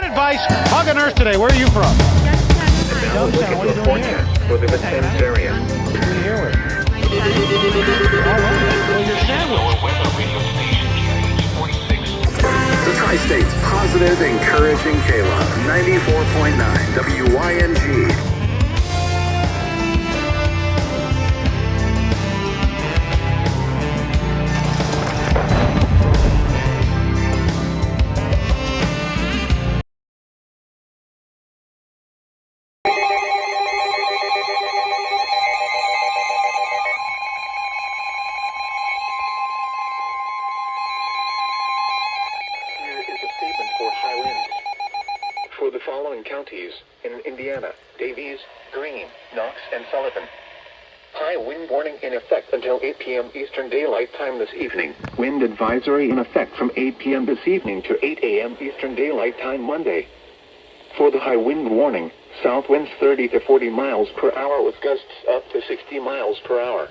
Good advice. Hug a nurse today. Where are you from? Youngstown. What are you doing here? For the Vincennes area. What are you here with? All right. Well, your sandwich. The Tri-State's positive, encouraging K-Love, 94.9 WYNG. For the following counties in Indiana: Davies, Greene, Knox, and Sullivan. High wind warning in effect until 8 p.m. Eastern Daylight Time this evening. Wind advisory in effect from 8 p.m. this evening to 8 a.m. Eastern Daylight Time Monday. For the high wind warning, south winds 30 to 40 miles per hour with gusts up to 60 miles per hour.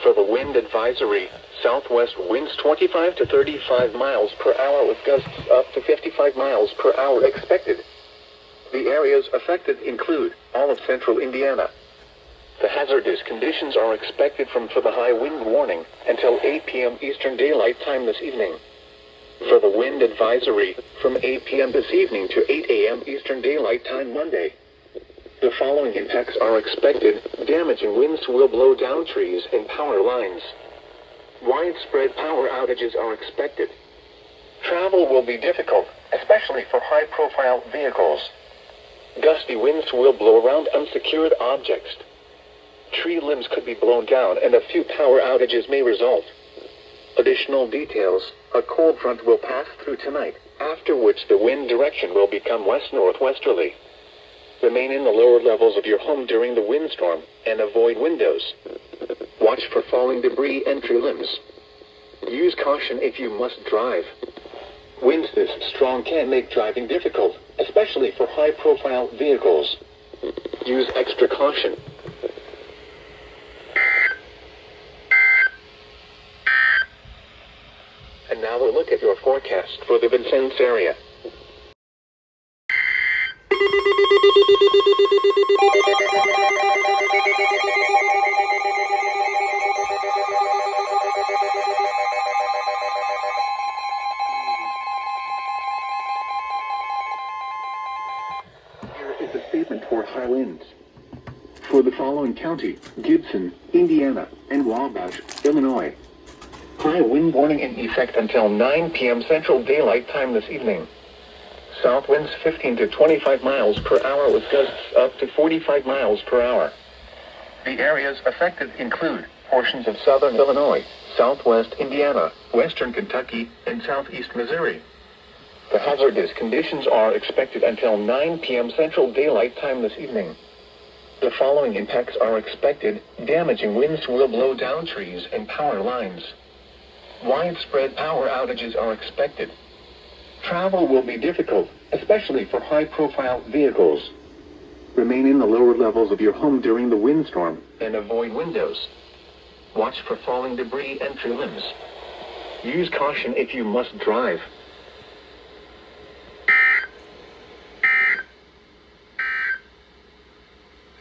For the wind advisory, southwest winds 25 to 35 miles per hour with gusts up to 55 miles per hour expected. The areas affected include all of central Indiana. The hazardous conditions are expected for the high wind warning until 8 p.m. Eastern Daylight Time this evening. For the wind advisory, from 8 p.m. this evening to 8 a.m. Eastern Daylight Time Monday. The following impacts are expected. Damaging winds will blow down trees and power lines. Widespread power outages are expected. Travel will be difficult, especially for high-profile vehicles. Gusty winds will blow around unsecured objects. Tree limbs could be blown down and a few power outages may result. Additional details: a cold front will pass through tonight, after which the wind direction will become west-northwesterly. Remain in the lower levels of your home during the windstorm and avoid windows. Watch for falling debris and tree limbs. Use caution if you must drive. Winds this strong can make driving difficult, especially for high-profile vehicles. Use extra caution. And now a look at your forecast for the Vincennes area. Here is a statement for high winds. For the following county: Gibson, Indiana, and Wabash, Illinois. High wind warning in effect until 9 p.m. Central Daylight Time this evening. South winds 15 to 25 miles per hour with gusts up to 45 miles per hour. The areas affected include portions of southern Illinois, southwest Indiana, western Kentucky, and southeast Missouri. The hazardous conditions are expected until 9 p.m. Central Daylight Time this evening. The following impacts are expected. Damaging winds will blow down trees and power lines. Widespread power outages are expected. Travel will be difficult, especially for high-profile vehicles. Remain in the lower levels of your home during the windstorm and avoid windows. Watch for falling debris and tree limbs. Use caution if you must drive.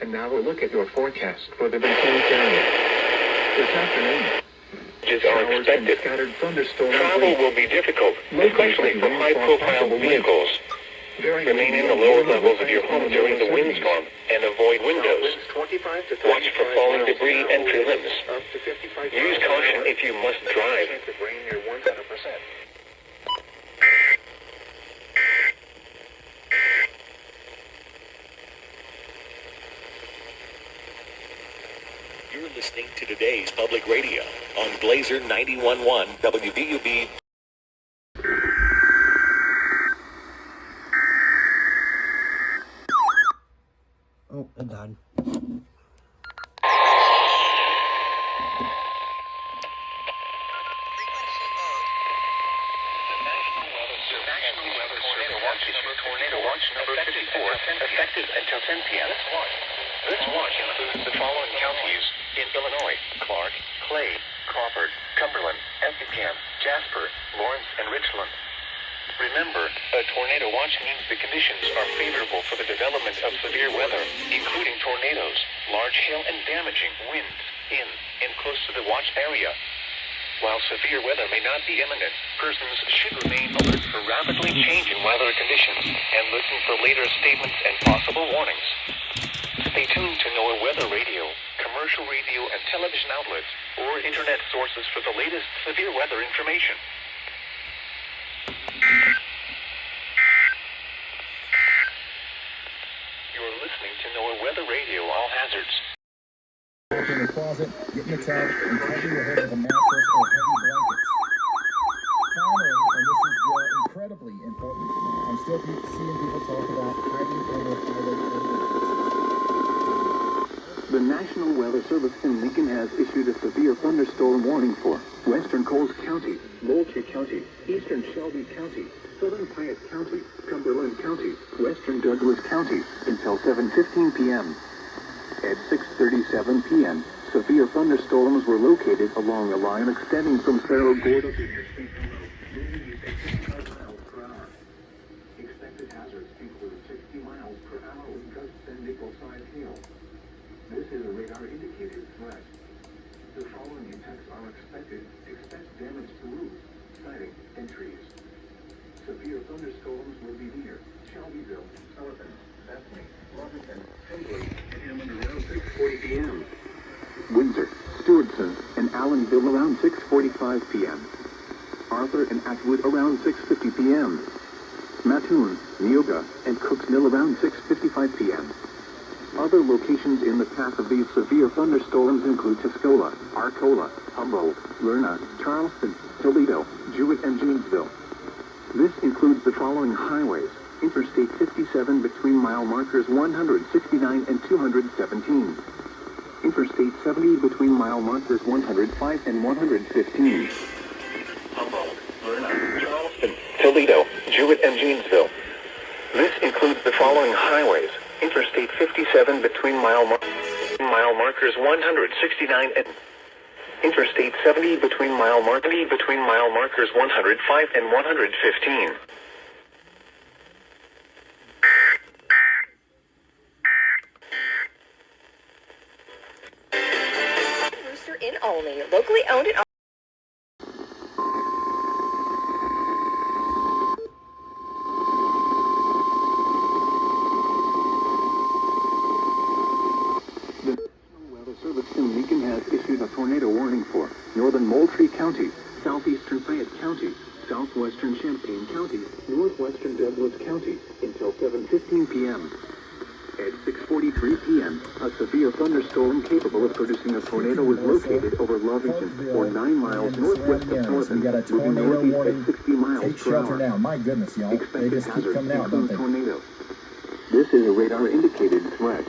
And now a look at your forecast for the Vincennes area. This afternoon, showers and scattered thunderstorms. Travel will be difficult, especially for high-profile vehicles. Remain in the lower levels of your home during the windstorm and avoid windows. Watch for falling debris and tree limbs. Use caution if you must drive. You're listening to today's public radio on Blazer 91.1 WVUB. Oh, it died. Tornado watch number 54 effective until 10 p.m. This watch includes the following counties in Illinois: Clark, Clay, Crawford, Cumberland, Effingham, Jasper, Lawrence, and Richland. Remember, a tornado watch means the conditions are favorable for the development of severe weather, including tornadoes, large hail, and damaging winds in and close to the watch area. While severe weather may not be imminent, persons should remain alert for rapidly changing weather conditions and listen for later statements and possible warnings. Stay tuned to NOAA Weather Radio, commercial radio and television outlets, or internet sources for the latest severe weather information. You're listening to NOAA Weather Radio, all hazards. In the closet, get in the tub, and cover your head with a mattress or heavy blankets. Finally, and this is incredibly important, I'm still seeing people talk about hiding under highway overpasses. The National Weather Service in Lincoln has issued a severe thunderstorm warning for Western Coles County, Moultrie County, Eastern Shelby County, Southern Piatt County, Cumberland County, Western Douglas County until 7:15 p.m. At 6:37 p.m., severe thunderstorms were located along a line extending from Cerro Gordo to Interstate Road, moving at 65 miles per hour. Expected hazards include 60 miles per hour with gusts and nickel-sized hail. This is a radar-indicated threat. The following impacts are expected. Expect damage to roofs, siding, and trees. Severe thunderstorms will be near Shelbyville, Sullivan, Bethany, Lovington, Findlay, and Hammond around 6:40 p.m. Windsor, Stewardson, and Allenville around 6:45 p.m. Arthur and Atwood around 6:50 p.m. Mattoon, Neoga, and Cooks Mill around 6:55 p.m. Other locations in the path of these severe thunderstorms include Tuscola, Arcola, Humboldt, Lerna, Charleston, Toledo, Jewett, and Janesville. This includes the following highways: Interstate 57 between mile markers 169 and 217. Interstate 70 between mile markers 105 and 115. Humboldt, Lerna, Charleston, Toledo, Jewett, and Janesville. This includes the following highways: Interstate 57 between mile markers 169 and Interstate 70 between mile markers 105 and 115. Rooster Inn only, locally owned and The National Weather Service in Lincoln has issued a tornado warning for northern Moultrie County, southeastern Fayette County, southwestern Champaign County, northwestern Douglas County until 7:15 p.m. At 6:43 p.m., a severe thunderstorm capable of producing a tornado was located over Lovington, or 9 miles northwest of Sullivan, We got a moving tornado northeast warning. at 60 miles Take per shelter hour. now. My goodness, y'all. They Expected just keep hazards coming out, don't include they? tornadoes. This is a radar-indicated threat.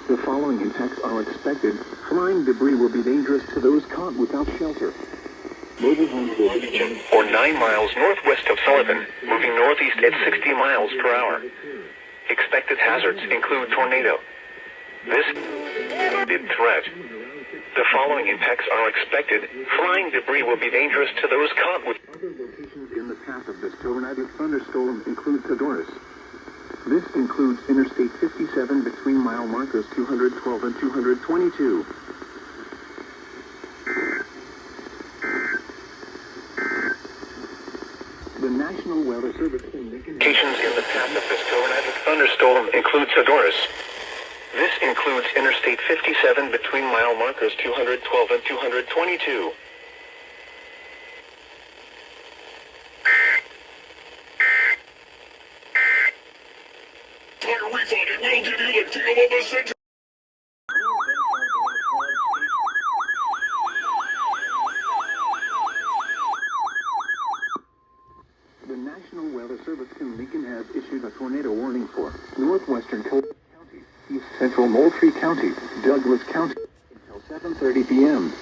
The following impacts are expected. Flying debris will be dangerous to those caught without shelter. Mobile homes will be or 9 miles northwest of Sullivan, moving northeast at 60 miles per hour. Expected hazards include tornado. This threat. The following impacts are expected. Flying debris will be dangerous to those caught with. Other locations in the path of this tornadic thunderstorm include Theodorus. This includes Interstate 57 between mile markers 212 and 222. The National Weather Service in Lincoln locations in the path of this tornadic thunderstorm include Theodorus. This includes Interstate 57 between mile markers 212 and 222. The National Weather Service in Lincoln has issued a tornado warning for northwestern Coles County, east central Moultrie County, Douglas County until 7:30 p.m.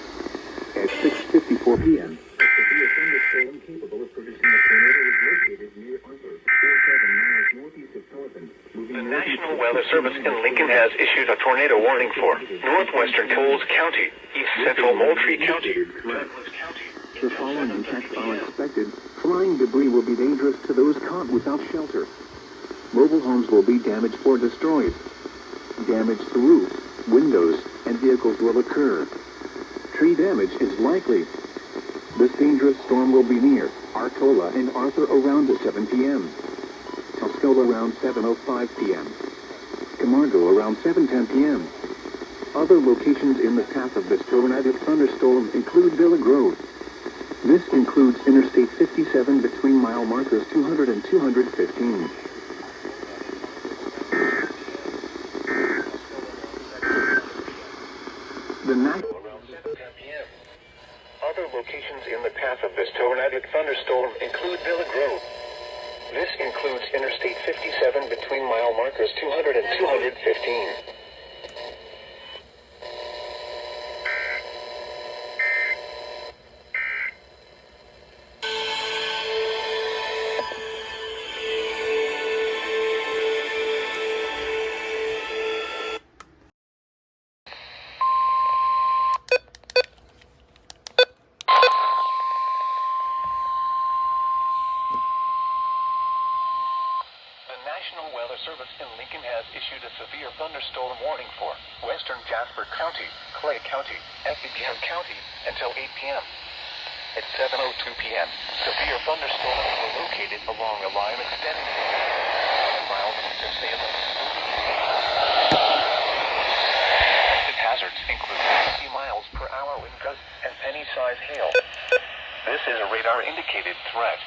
At 6:54 p.m., a severe thunderstorm capable of producing a tornado is located near Arthur, 47 miles northeast of Sullivan. The National Weather Service in Lincoln has issued a tornado warning for northwestern Coles County, east central Moultrie County, Douglas County. The following impacts are expected. Flying debris will be dangerous to those caught without shelter. Mobile homes will be damaged or destroyed. Damage to roofs, windows, and vehicles will occur. Tree damage is likely. This dangerous storm will be near Arcola and Arthur around 7 p.m. Tuscola around 7:05 p.m. Camargo around 7:10 p.m. Other locations in the path of this tornadic thunderstorm include Villa Grove. This includes Interstate 57 between mile markers 200 and 215. Around 7:10 p.m. Other locations in the path of this tornadic thunderstorm include Villa Grove. This includes Interstate 57 between mile markers 200 and 215. National Weather Service in Lincoln has issued a severe thunderstorm warning for western Jasper County, Clay County, Effingham County until 8 p.m. At 7:02 p.m., severe thunderstorms were located along a line extending 5 miles to Salem. Expected hazards include 50 miles per hour wind gusts and penny-size hail. This is a radar-indicated threat.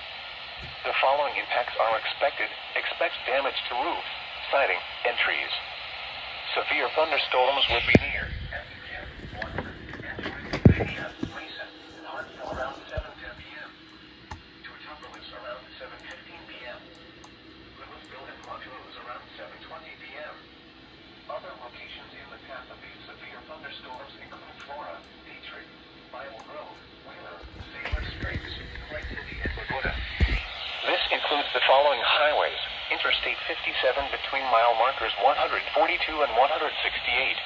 The following impacts are expected. Expect damage to roofs, siding, and trees. Severe thunderstorms will be near around 7:10 p.m. Tortopolis around 7:15 p.m. Louisville and Montrose around 7:20 p.m. Other locations in the path of these severe thunderstorms include Flora, Dietrich, Bible Grove, Wheeler, Sailor Springs, Clay City, and Pagoda. This includes the following highways: Interstate 57 between mile markers 142 and 168.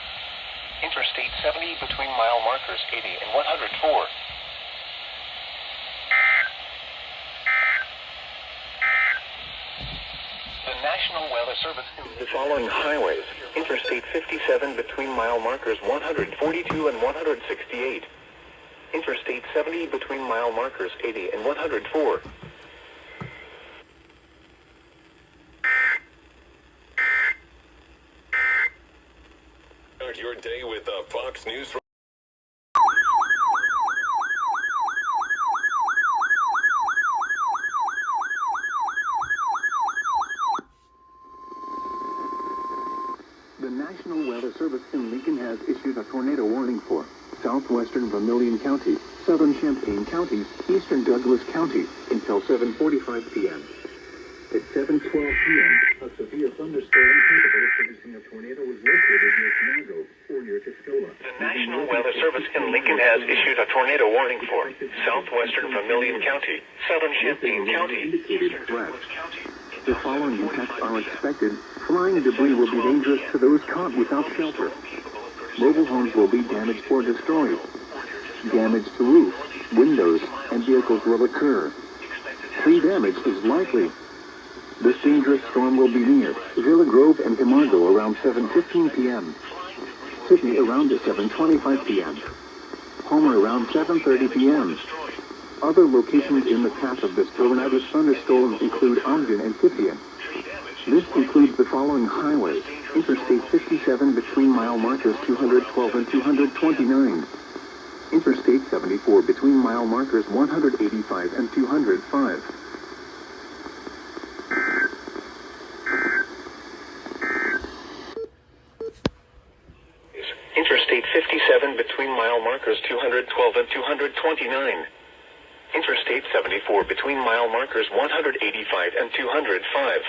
Interstate 70 between mile markers 80 and 104. The National Weather Service includes the following highways: Interstate 57 between mile markers 142 and 168. Interstate 70 between mile markers 80 and 104. Start your day with the Fox News. The National Weather Service in Lincoln has issued a tornado warning for southwestern Vermilion County, southern Champaign County, eastern Douglas County until 7:45 p.m. At 7:12 p.m., a severe thunderstorm capable of producing a tornado was located near Camargo or near Tuscola. The National Weather Service in Lincoln has issued a tornado warning for southwestern Vermilion County, southern Champaign County, eastern Douglas County. The following impacts are expected. Flying debris will be dangerous to those caught without shelter. Mobile homes will be damaged or destroyed. Damage to roofs, windows, and vehicles will occur. Tree damage is likely. This dangerous storm will be near Villa Grove and Camargo around 7:15 p.m. Sydney around 7:25 p.m. Homer around 7:30 p.m. Other locations in the path of this tornadic thunderstorm include Ogden and Scythian. This includes the following highways: Interstate 57 between mile markers 212 and 229. Interstate 74 between mile markers 185 and 205. Interstate 57 between mile markers 212 and 229. Interstate 74 between mile markers 185 and 205.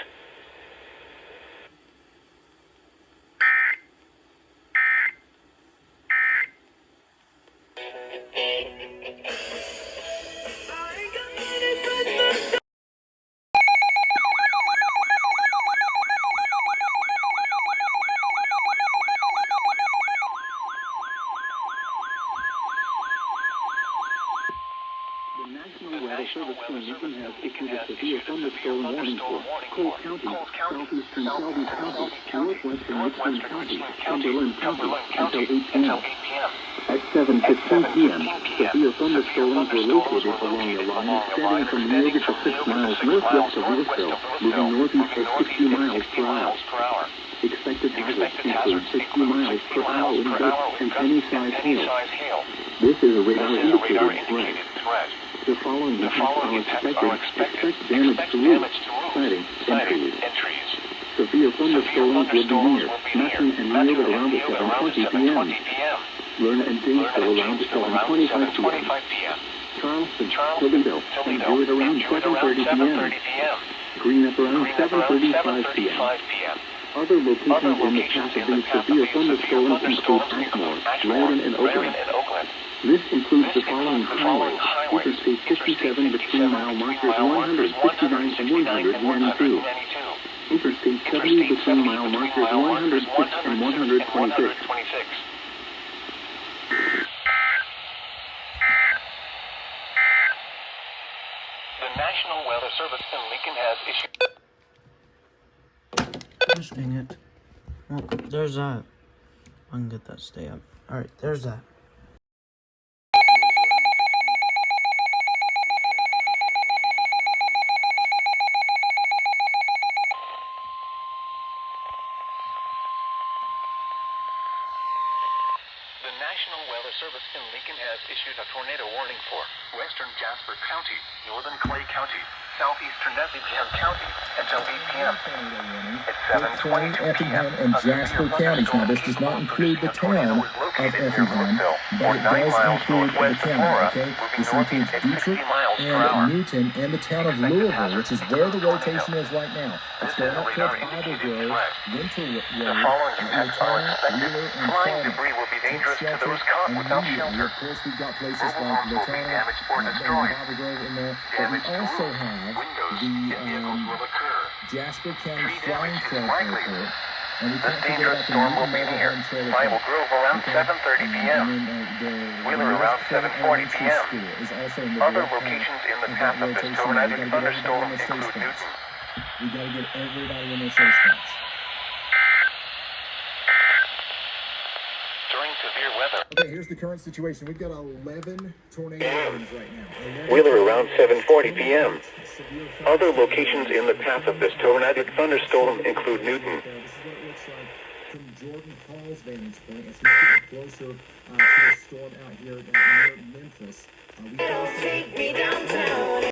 The National Weather Service Western Lincoln has issued a severe thunderstorm warning for Cole County, southeastern Shelby County, northwestern Richland County, Cumberland County, until 8 p.m. At 7:15 p.m., severe thunderstorms were located along a line extending from Neoga to 6 miles northwest of Louisville, moving northeast at 60 miles per hour. Expected hazards include 60 miles per hour wind gusts and any size hail. This is a radar-indicated threat. The following impacts are expected. Expect damage to roofs, siding, and trees. Severe thunderstorms will be near Matson and Neoga around at 7:20 p.m. Learn and Janesville around at 7:25 p.m. Charleston, Toledo, and Druid around 7:30 p.m. Greenup around 7:35 p.m. Other locations in the path of these severe thunderstorms include Ashmore, Loudon, and Oakland. This includes the following highways: Interstate 57 between mile markers 169 and 192. Interstate 70 between mile markers 106 and 126. The National Weather Service in Lincoln has issued... Gosh dang it. Well, there's that. I can get that to stay up. Alright, there's that. The National Weather Service in Lincoln has issued a tornado warning for western Jasper County, northern Clay County, southeastern Effingham County until 8 p.m. At 7:22 Effingham and Jasper counties. Now, this does not include the town of Effingham, but it does include the county, okay? This includes Dietrich and Newton and the town of Louisville, which is where the rotation is right now. It's going up towards Bible Grove, Winter Road, Latona, Wheeler, and flying Farming. debris will be dangerous to those caught without shelter. Of course, we've got places Mobile like homes will be Latona damaged or and destroyed. Bible Grove in there, but we Damage to also roofs, have windows, and vehicles will the occur. Jasper County Tree Flying damage is Club likely. Airport. And we This can't forget dangerous about the storm will Newton be Mobile near Home Trailer Bible Park. Grove around Okay. 7:30 p.m. And then Wheeler around 7:40 p.m. School is also in the Other direct locations in the of path that of this rotation. tornadic We gotta get thunderstorm everybody in their safe include spots. Newton. We gotta get everybody in their safe spots. During severe weather. Okay, here's the current situation. We've got 11 tornado warnings right now. Wheeler around 7:40 p.m. Other locations in the path of this tornadic thunderstorm include Newton. This is what it looks like from Jordan Hall's vantage point as he's getting closer to the storm out here near Memphis. Don't take me downtown.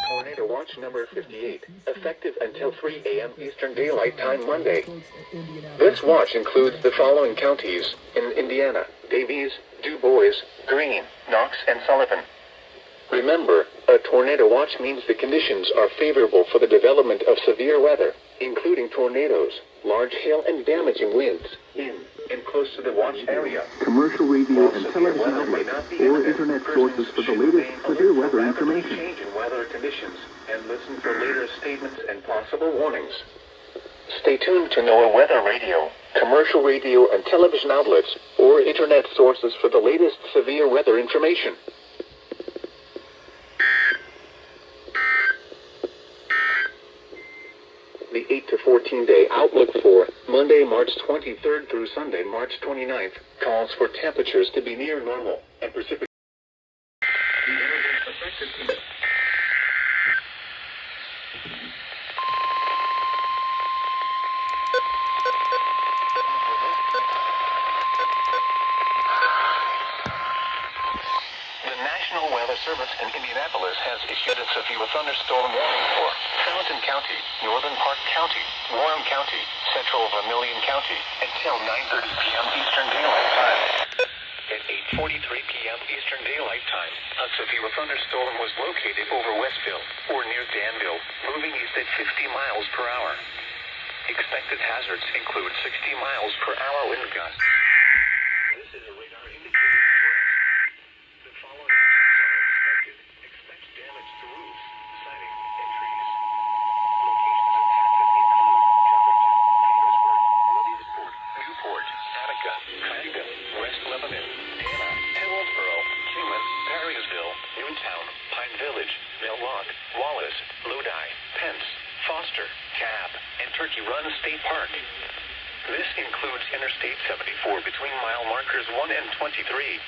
Tornado watch number 58, effective until 3 a.m. Eastern Daylight Time Monday. This watch includes the following counties in Indiana: Davies, Du Bois, Greene, Knox, and Sullivan. Remember, a tornado watch means the conditions are favorable for the development of severe weather, including tornadoes, large hail, and damaging winds in and close to the watch area. Commercial radio and television outlets or internet sources for the latest severe weather information. Change in weather conditions and listen for later statements and possible warnings. Stay tuned to NOAA Weather Radio, commercial radio and television outlets, or internet sources for the latest severe weather information. The 8 to 14 day outlook for Monday, March 23rd through Sunday, March 29th, calls for temperatures to be near normal and precipitation. The areas affected The National Weather Service in Indianapolis has issued a severe thunderstorm warning for Fountain County, Northern Park County, Warren County, Central Vermilion County, until 9:30 p.m. Eastern Daylight Time. At 8:43 p.m. Eastern Daylight Time, a severe thunderstorm was located over Westville, or near Danville, moving east at 50 miles per hour. Expected hazards include 60 miles per hour wind gusts. This is a radar indicated threat. The following attempts are expected. Expect damage Cab, and Turkey Run State Park. This includes Interstate 74 between mile markers 1 and 23.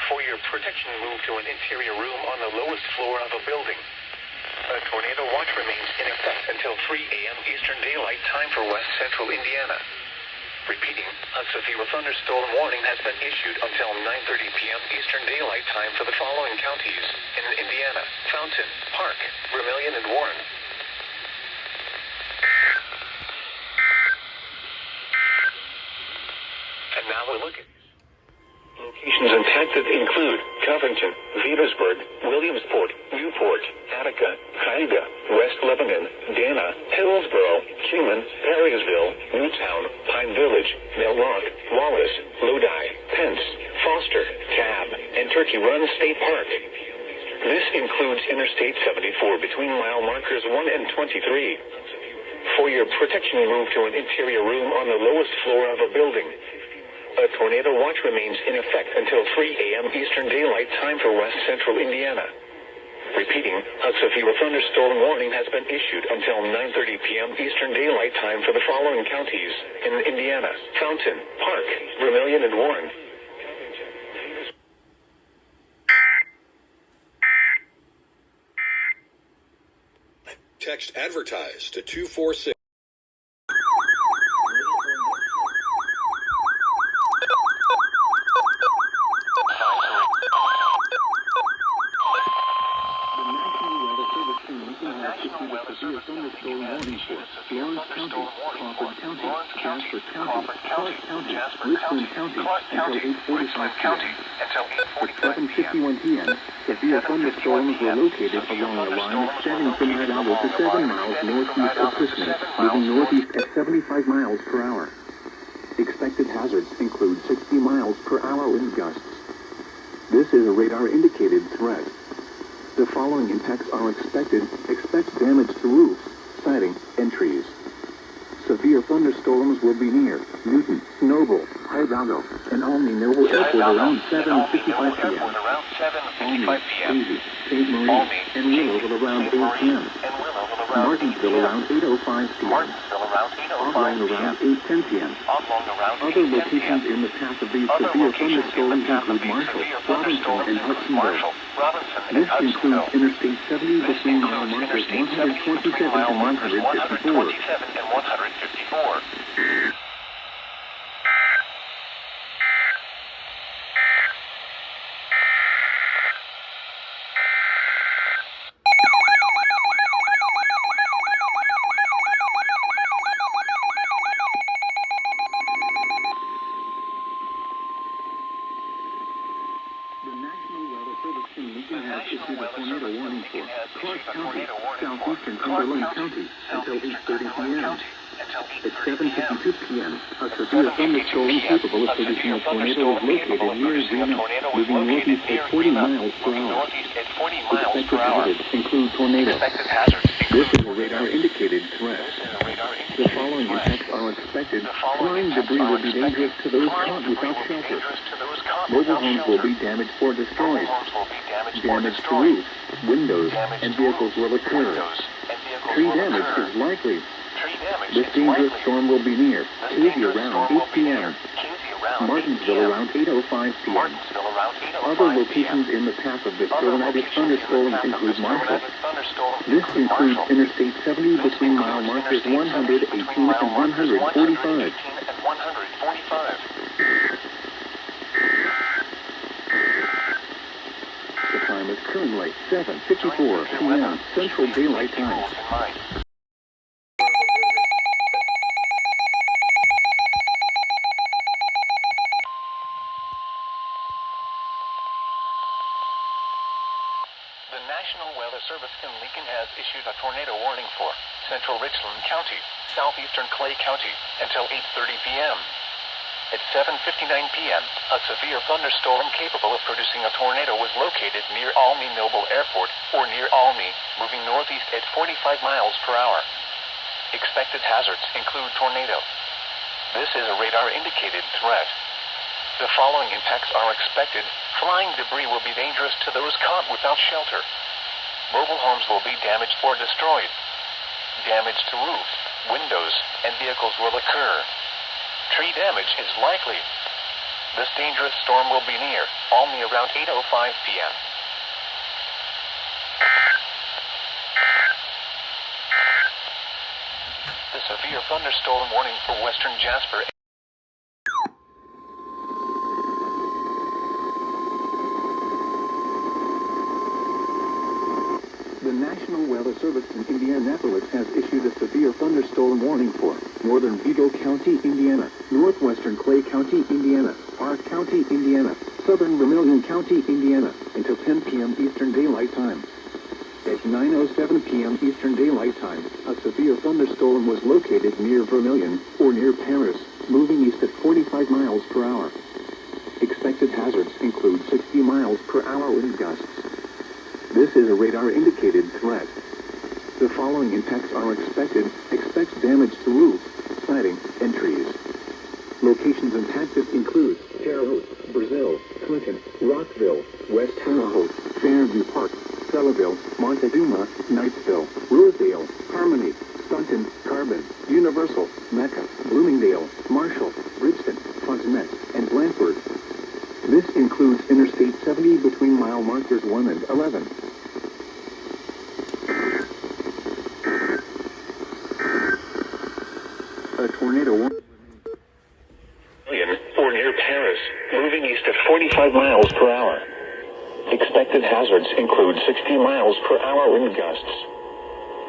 For your protection, move to an interior room on the lowest floor of a building. A tornado watch remains in effect until 3 a.m. Eastern Daylight Time for West Central Indiana. Repeating, a severe thunderstorm warning has been issued until 9:30 p.m. Eastern Daylight Time for the following counties in Indiana: Fountain, Park, Vermilion, and Warren. And now we'll look at locations impacted include Covington, Vetersburg, Williamsport, Newport, Attica, Haida, West Lebanon, Dana, Hillsboro, Kingman, Perrysville, Newtown, Pine Village, Bell Rock, Wallace, Lodi, Pence, Foster, Cab, and Turkey Run State Park. This includes Interstate 74 between mile markers 1 and 23. For your protection, move to an interior room on the lowest floor of a building. A tornado watch remains in effect until 3 a.m. Eastern Daylight Time for West Central Indiana. Repeating, a severe thunderstorm warning has been issued until 9:30 p.m. Eastern Daylight Time for the following counties in Indiana: Fountain, Park, Vermilion, and Warren. Text advertise to 246. At 7:51 p.m., severe thunderstorms were located along a line extending from Hidalgo to 7 miles northeast of Christmas, moving northeast at 75 miles per hour. Expected hazards include 60 miles per hour wind gusts. This is a radar-indicated threat. The following impacts are expected. Expect damage to roofs, siding, and trees. Severe thunderstorms will be near Newton, Noble, Hidalgo, and Olney Noble Airport around 7:55 p.m. Olney, Daisy, St. Marie, and Willow will around 8 p.m. Martinsville around 8:05 p.m. Oblong around 8:10 p.m. Other locations in the path of these severe thunderstorms include Marshall, Robinson, and Hudsonville. This includes Interstate 70 between mile markers 127 and 154. The National Weather Service in Lincoln has issued a tornado warning for Clark County, southeastern Cumberland County, until 8:30 p.m. At 7:52 p.m., a severe thunderstorm capable of producing a tornado is located near Zena, moving northeast at 40 miles per hour. Expected hazards include tornado. This is a radar-indicated threat. The following impacts are expected. Flying debris will be dangerous to those caught without shelter. Mobile homes will be damaged or destroyed. Damage to roofs, windows, and vehicles will occur. Tree damage is likely. This dangerous storm will be near Casey around 8 p.m. Martinsville around 8:05 p.m. Other locations in the path of this tornadic thunderstorm include Marshall. This includes Interstate 70 between mile markers 118 and 145. The time is currently 7:54 p.m. Central Daylight Time. The National Weather Service in Lincoln has issued a tornado warning for central Richland County, southeastern Clay County, until 8:30 p.m. At 7:59 p.m., a severe thunderstorm capable of producing a tornado was located near Olney Noble Airport, or near Olney, moving northeast at 45 miles per hour. Expected hazards include tornado. This is a radar-indicated threat. The following impacts are expected. Flying debris will be dangerous to those caught without shelter. Mobile homes will be damaged or destroyed. damage to roofs, windows, and vehicles will occur. Tree damage is likely. This dangerous storm will be near Olney around 8:05 p.m. The severe thunderstorm warning for western Jasper. The National Weather Service in Indianapolis has issued a severe thunderstorm warning for northern Vigo County, Indiana, northwestern Clay County, Indiana, Park County, Indiana, southern Vermilion County, Indiana, until 10 p.m. Eastern Daylight Time. At 9:07 p.m. Eastern Daylight Time, a severe thunderstorm was located near Vermilion, or near Paris, moving east at 45 miles per hour. Expected hazards include 60 miles per hour wind gusts. This is a radar-indicated threat. The following impacts are expected. Expect damage to roofs, siding, and trees. Locations impacted include Terre Haute, Brazil, Clinton, Rockville, West Terre Haute, Fairview Park, Selleville, Montezuma, Knightsville, Rosedale, Harmony, Staunton, Carbon, Universal, Mecca, Bloomingdale, Marshall, Bridgeton, Fontenette, and Blandford. This includes Interstate 70 between mile markers 1 and 11. A tornado warning. Or near Paris, moving east at 45 miles per hour. Expected hazards include 60 miles per hour wind gusts.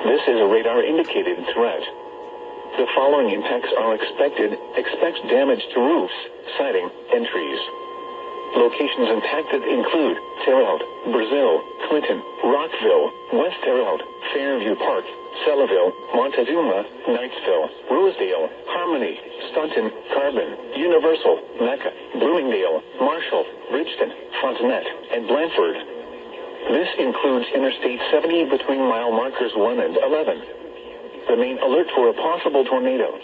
This is a radar-indicated threat. The following impacts are expected. Expect damage to roofs, siding, and trees. Locations impacted include Terre Haute, Brazil, Clinton, Rockville, West Terre Haute, Fairview Park, Selleville, Montezuma, Knightsville, Rosedale, Harmony, Staunton, Carbon, Universal, Mecca, Bloomingdale, Marshall, Bridgeton, Fontenette, and Blandford. This includes Interstate 70 between mile markers 1 and 11. Remain alert for a possible tornado.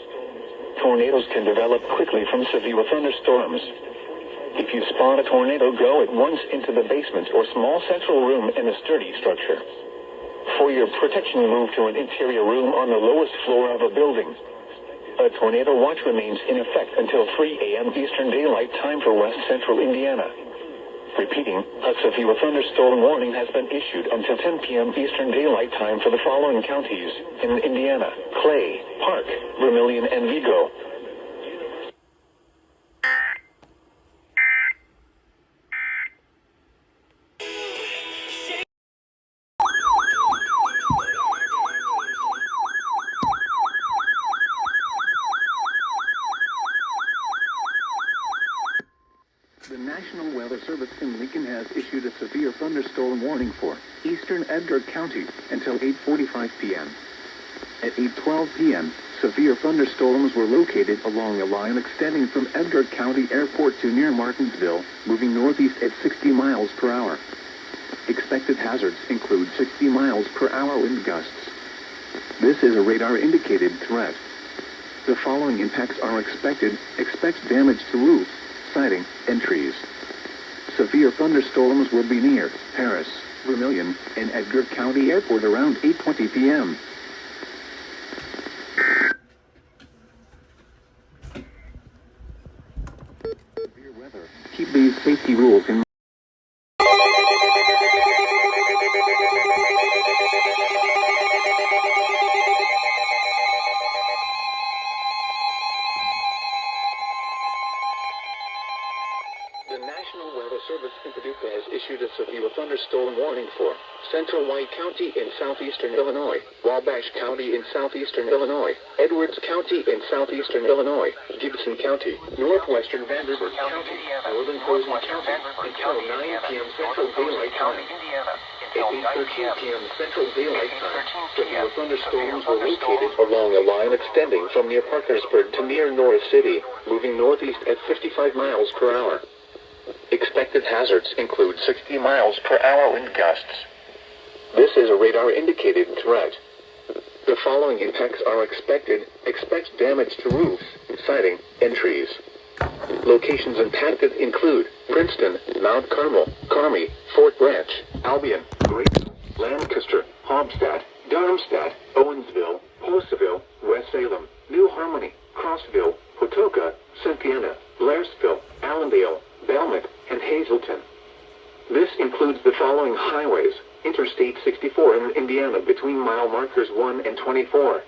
Tornadoes can develop quickly from severe thunderstorms. If you spot a tornado, go at once into the basement or small central room in a sturdy structure. For your protection, move to an interior room on the lowest floor of a building. A tornado watch remains in effect until 3 a.m. Eastern Daylight Time for West Central Indiana. Repeating, a severe thunderstorm warning has been issued until 10 p.m. Eastern Daylight Time for the following counties in Indiana: Clay, Park, Vermilion, and Vigo. The National Weather Service in Lincoln has issued a severe thunderstorm warning for eastern Edgar County until 8:45 p.m. At 8:12 p.m., severe thunderstorms were located along a line extending from Edgar County Airport to near Martinsville, moving northeast at 60 miles per hour. Expected hazards include 60 miles per hour wind gusts. This is a radar-indicated threat. The following impacts are expected. Expect damage to roofs, siding, and trees. Severe thunderstorms will be near Paris, Vermilion, and Edgar County Airport around 8:20 p.m. Severe weather. Keep these safety rules in mind. The National Weather Service in Paducah has issued a severe thunderstorm warning for Central White County in southeastern Illinois, Wabash County in southeastern Illinois, Edwards County in southeastern Illinois, Gibson County, northwestern Vanderbilt County, northern Posey County, until 9 p.m. Central Daylight Time. At 8:13 p.m. Central Daylight Time, severe thunderstorms were located along a line extending from near Parkersburg to near Norris City, moving northeast at 55 miles per hour. Expected hazards include 60 miles per hour wind gusts. This is a radar-indicated threat. The following impacts are expected. Expect damage to roofs, siding, and trees. Locations impacted include Princeton, Mount Carmel, Carmi, Fort Branch, Albion, Grapevine, Lancaster, Hobstadt, Darmstadt, Owensville, following highways: Interstate 64 in Indiana between mile markers 1 and 24.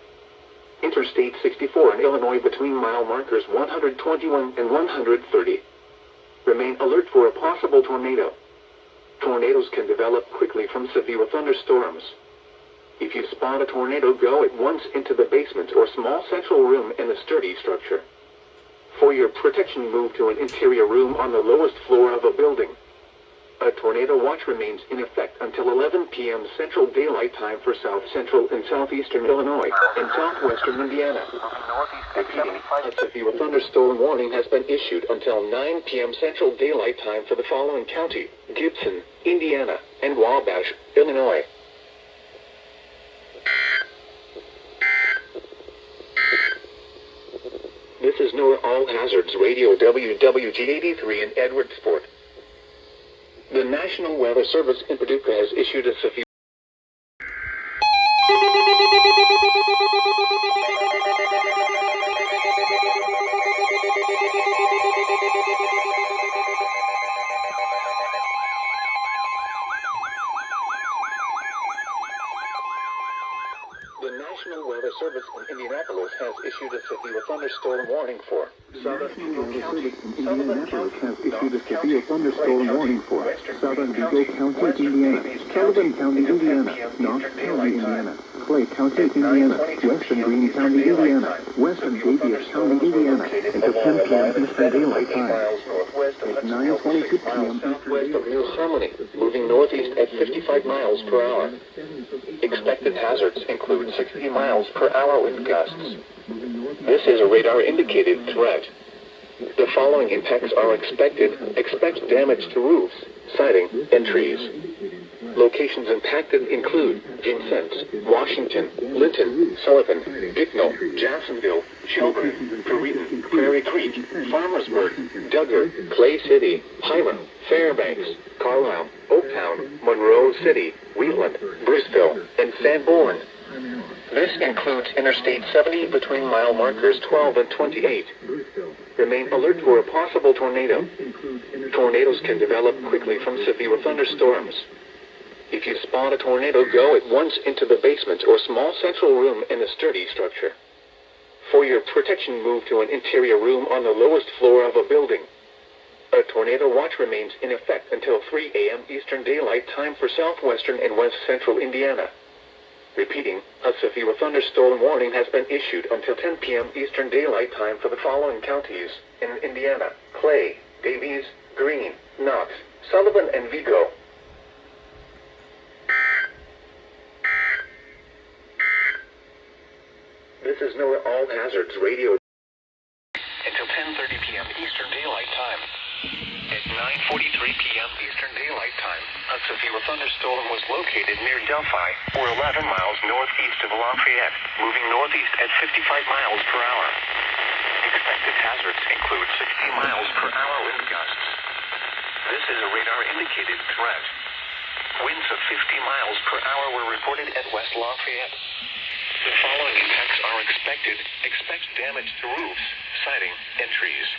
Interstate 64 in Illinois between mile markers 121 and 130. Remain alert for a possible tornado. Tornadoes can develop quickly from severe thunderstorms. If you spot a tornado, go at once into the basement or small central room in a sturdy structure. For your protection, move to an interior room on the lowest floor of a building. A tornado watch remains in effect until 11 p.m. Central Daylight Time for South Central and Southeastern Illinois and Southwestern Indiana. Repeating, a severe thunderstorm warning has been issued until 9 p.m. Central Daylight Time for the following county: Gibson, Indiana, and Wabash, Illinois. This is NOAA All Hazards Radio WWG-83 in Edwardsport. The National Weather Service in Paducah has issued a severe The National Weather Service in Indianapolis has issued a severe thunderstorm warning for Southern Vigo County, Sullivan County, has issued a severe thunderstorm warning for Southern Vigo County, Indiana, Sullivan County, Indiana, Knox County, Indiana, Clay County, Indiana, Western Greene County, Indiana, Western Daviess County, Indiana, until 10 p.m. Eastern Daylight Time. At 9:22 p.m. southwest of New Harmony, moving northeast at 55 miles per hour. Expected hazards include 60 miles per hour wind gusts. This is a radar-indicated threat. The following impacts are expected. Expect damage to roofs, siding, and trees. Locations impacted include Vincennes, Washington, Linton, Sullivan, Bicknell, Jacksonville, Shelburne, Perrine, Prairie Creek, Farmersburg, Duggar, Clay City, Hiram, Fairbanks, Carlisle, Oaktown, Monroe City, Wheatland, Bristol, and Sanborn. This includes Interstate 70 between mile markers 12 and 28. Remain alert for a possible tornado. Tornadoes can develop quickly from severe thunderstorms. If you spot a tornado, go at once into the basement or small central room in a sturdy structure. For your protection, move to an interior room on the lowest floor of a building. A tornado watch remains in effect until 3 a.m. Eastern Daylight Time for southwestern and west central Indiana. Repeating, a severe thunderstorm warning has been issued until 10 p.m. Eastern Daylight Time for the following counties in Indiana: Clay, Davies, Greene, Knox, Sullivan, and Vigo. This is NOAA All Hazards Radio until 10:30 p.m. Eastern Daylight Time. At 9:43 p.m. Eastern Daylight Time, a severe thunderstorm was located near Delphi, or 11 miles northeast of Lafayette, moving northeast at 55 miles per hour. Expected hazards include 60 miles per hour wind gusts. This is a radar-indicated threat. Winds of 50 miles per hour were reported at West Lafayette. The following impacts are expected. Expect damage to roofs, siding, and trees.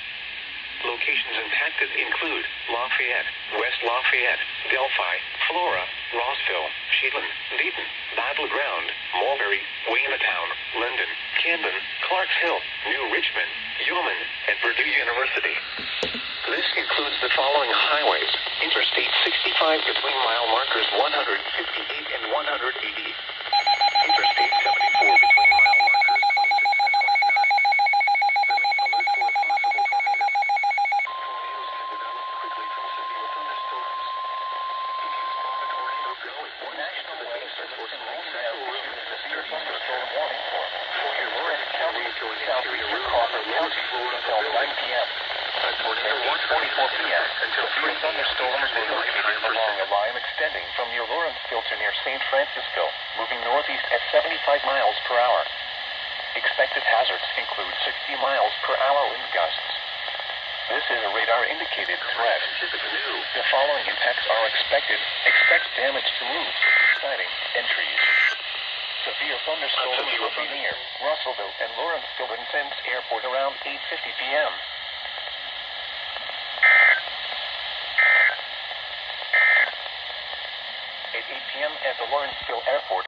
Locations impacted include Lafayette, West Lafayette, Delphi, Flora, Rossville, Sheelan, Dayton, Battle Ground, Mulberry, Weymouthtown, Linden, Camden, Clarks Hill, New Richmond, Yeoman, and Purdue University. This includes the following highways: Interstate 65 between mile markers 158 and 180. Interstate 74 between mile markers 26 and 29. Remain alert for a possible tornado. Tornadoes can develop quickly from severe thunderstorms. If you spot a tornado, go at once National Weather Service in Central Room is a severe thunderstorm warning for your Lawrence County to an interior room on the lowest floor until 9 p.m. A tornado watch 44 p.m. until 3 thunderstorms were located along a line extending from near Lawrenceville to near St. Francisco, moving northeast at 75 miles per hour. Expected hazards include 60 miles per hour wind gusts. This is a radar-indicated threat. The following impacts are expected. Expect damage to roofs, siding, and trees. Severe thunderstorms will be near Russellville and Lawrenceville Vincennes Airport around 8:50 p.m. at the Lawrenceville Airport.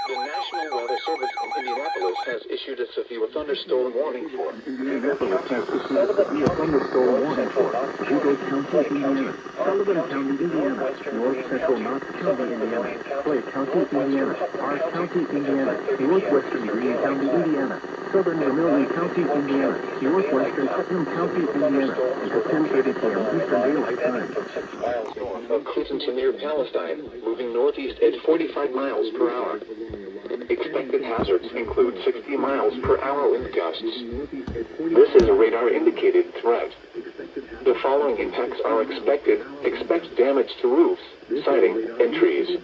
The National Weather Service in Indianapolis has issued a severe thunderstorm warning for Indianapolis has issued a severe thunderstorm warning for Vigo County, Indiana, Sullivan County, Indiana, North Central Knox County, Indiana, Clay County, Indiana, Park County, Indiana, Northwestern Greene County, Indiana, Southern Vermilion County, Indiana, Northwestern Putnam County, Indiana, until 10:30 p.m. Eastern Daylight Time. 6 miles north of Clinton near Palestine, moving northeast at 45 miles per hour. Expected hazards include 60 miles per hour wind gusts. This is a radar-indicated threat. The following impacts are expected. Expect damage to roofs, siding, and trees.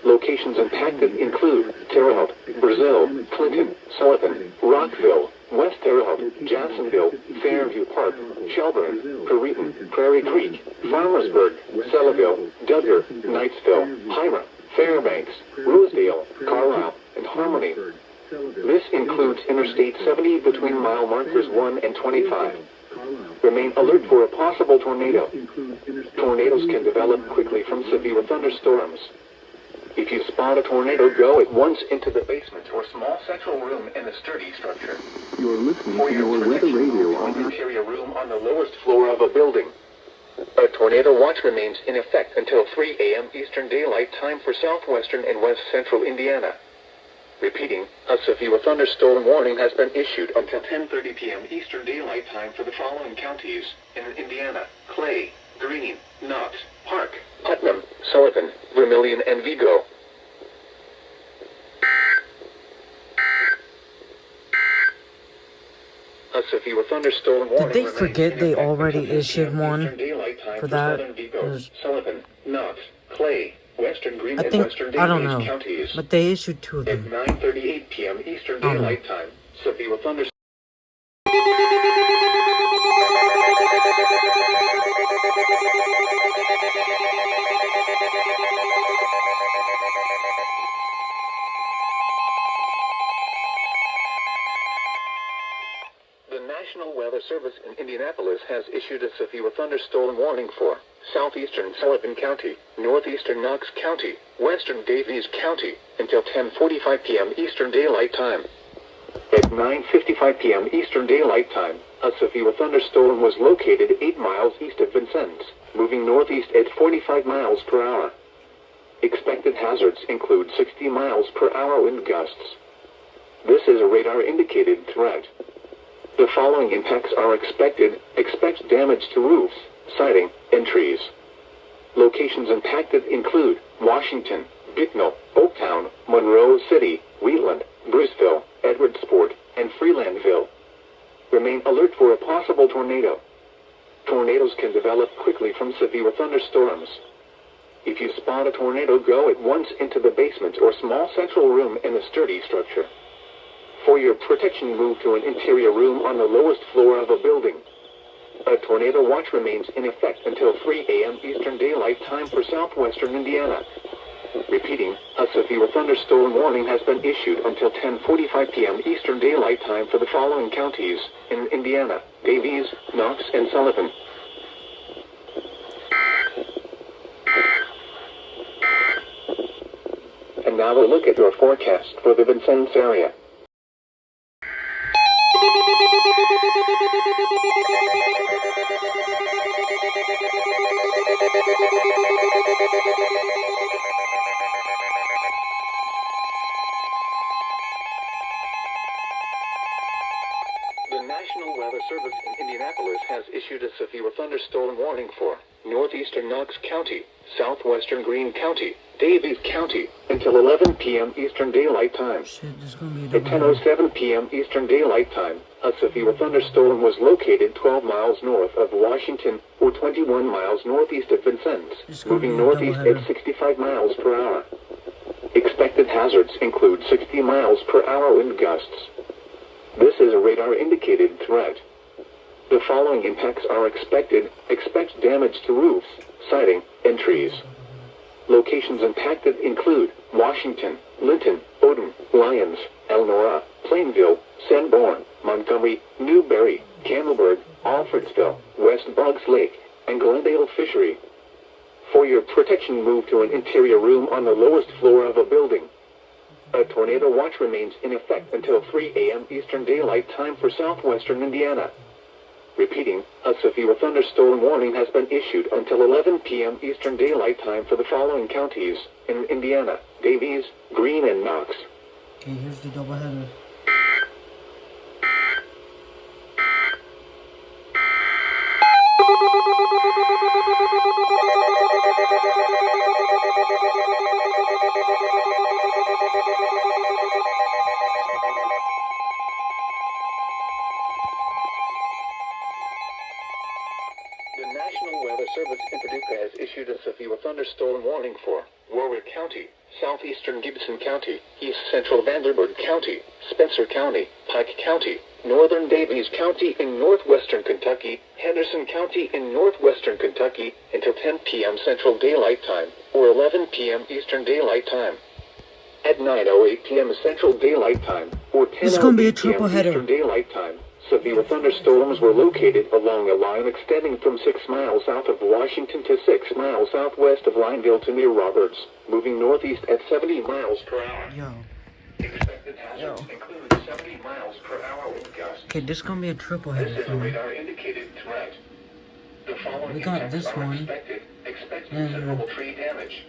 Locations impacted include Terre Haute, Brazil, Clinton, Sullivan, Rockville, West Terre Haute, Jacksonville, Fairview Park, Shelburne, Perryton, Prairie Creek, Farmersburg, Selleville, Duggar, Knightsville, Hyra, Fairbanks, Rosedale, Carlisle, and Harmony. This includes Interstate 70 between mile markers 1 and 25. Remain alert for a possible tornado. Tornadoes can develop quickly from severe thunderstorms. If you spot a tornado, go at once into the basement or small central room in a sturdy structure. You're listening For to your your weather protection, radio move to on an interior room on the lowest floor of a building. A tornado watch remains in effect until 3 a.m. Eastern Daylight Time for southwestern and west central Indiana. Repeating, a severe thunderstorm warning has been issued until 10:30 p.m. Eastern Daylight Time for the following counties in Indiana: Clay, Greene, Knox, Park, Putnam, Sullivan, Vermilion, and Vigo. A severe thunderstorm warning. Did they remains forget in they effect already until 10 issued p.m. one Eastern Daylight Time for for that? Southern Vigo, There's- Sullivan, Knox, Clay, Western Greene, I and think, Western I don't Daylight know, counties. but they issued 2 of At them. 9:38 p.m. Eastern don't know. Daylight Time, severe thunderstorm. The National Weather Service in Indianapolis has issued a severe thunderstorm warning for southeastern Sullivan County, northeastern Knox County, western Davies County, until 10:45 p.m. Eastern Daylight Time. At 9:55 p.m. Eastern Daylight Time, a severe thunderstorm was located 8 miles east of Vincennes, moving northeast at 45 miles per hour. Expected hazards include 60 miles per hour wind gusts. This is a radar-indicated threat. The following impacts are expected. Expect damage to roofs, siding, and trees. Locations impacted include Washington, Bicknell, Oaktown, Monroe City, Wheatland, Bruceville, Edwardsport, and Freelandville. Remain alert for a possible tornado. Tornadoes can develop quickly from severe thunderstorms. If you spot a tornado, go at once into the basement or small central room in a sturdy structure. For your protection, move to an interior room on the lowest floor of a building. A tornado watch remains in effect until 3 a.m. Eastern Daylight Time for southwestern Indiana. Repeating, a severe thunderstorm warning has been issued until 10:45 p.m. Eastern Daylight Time for the following counties in Indiana: Davies, Knox, and Sullivan. And now a look at your forecast for the Vincennes area. The National Weather Service in Indianapolis has issued a severe thunderstorm warning for northeastern Knox County, southwestern Greene County, Davies County, until 11 p.m. Eastern Daylight Time. Shit, there's gonna be a At double header. 10:07 p.m. Eastern Daylight Time, a severe thunderstorm was located 12 miles north of Washington, or 21 miles northeast of Vincennes, It's gonna moving be a northeast doubleheader. at 65 miles per hour. Expected hazards include 60 miles per hour wind gusts. This is a radar-indicated threat. The following impacts are expected. Expect damage to roofs, siding, and trees. Locations impacted include Washington, Linton, Odin, Lyons, Elnora, Plainville, Sanborn, Montgomery, Newberry, Campbellburg, Alfredsville, West Boggs Lake, and Glendale Fishery. For your protection, move to an interior room on the lowest floor of a building. A tornado watch remains in effect until 3 a.m. Eastern Daylight Time for southwestern Indiana. Repeating, a severe thunderstorm warning has been issued until 11 p.m. Eastern Daylight Time for the following counties in Indiana: Davies, Greene, and Knox. Okay, here's the doubleheader. The National Weather Service in Paducah has issued a severe thunderstorm warning for Warwick County, southeastern Gibson County, east central Vanderburgh County, Spencer County, Pike County, northern Davies County in northwestern Kentucky, Henderson County in northwestern Kentucky, until 10 p.m. Central Daylight Time, or 11 p.m. Eastern Daylight Time. At 9:08 p.m. Central Daylight Time, or 10 It's gonna be a p.m. triple header. Eastern Daylight Time, severe thunderstorms were located along a line extending from 6 miles south of Washington to 6 miles southwest of Lineville to near Roberts, moving northeast at 70 miles per hour. Yo. Expected hazards include 70 miles per hour wind gusts. Okay, this is gonna be a triple This header is for a me. radar indicated threat. The following We got impacts this are one, expected. Expect and considerable tree damage.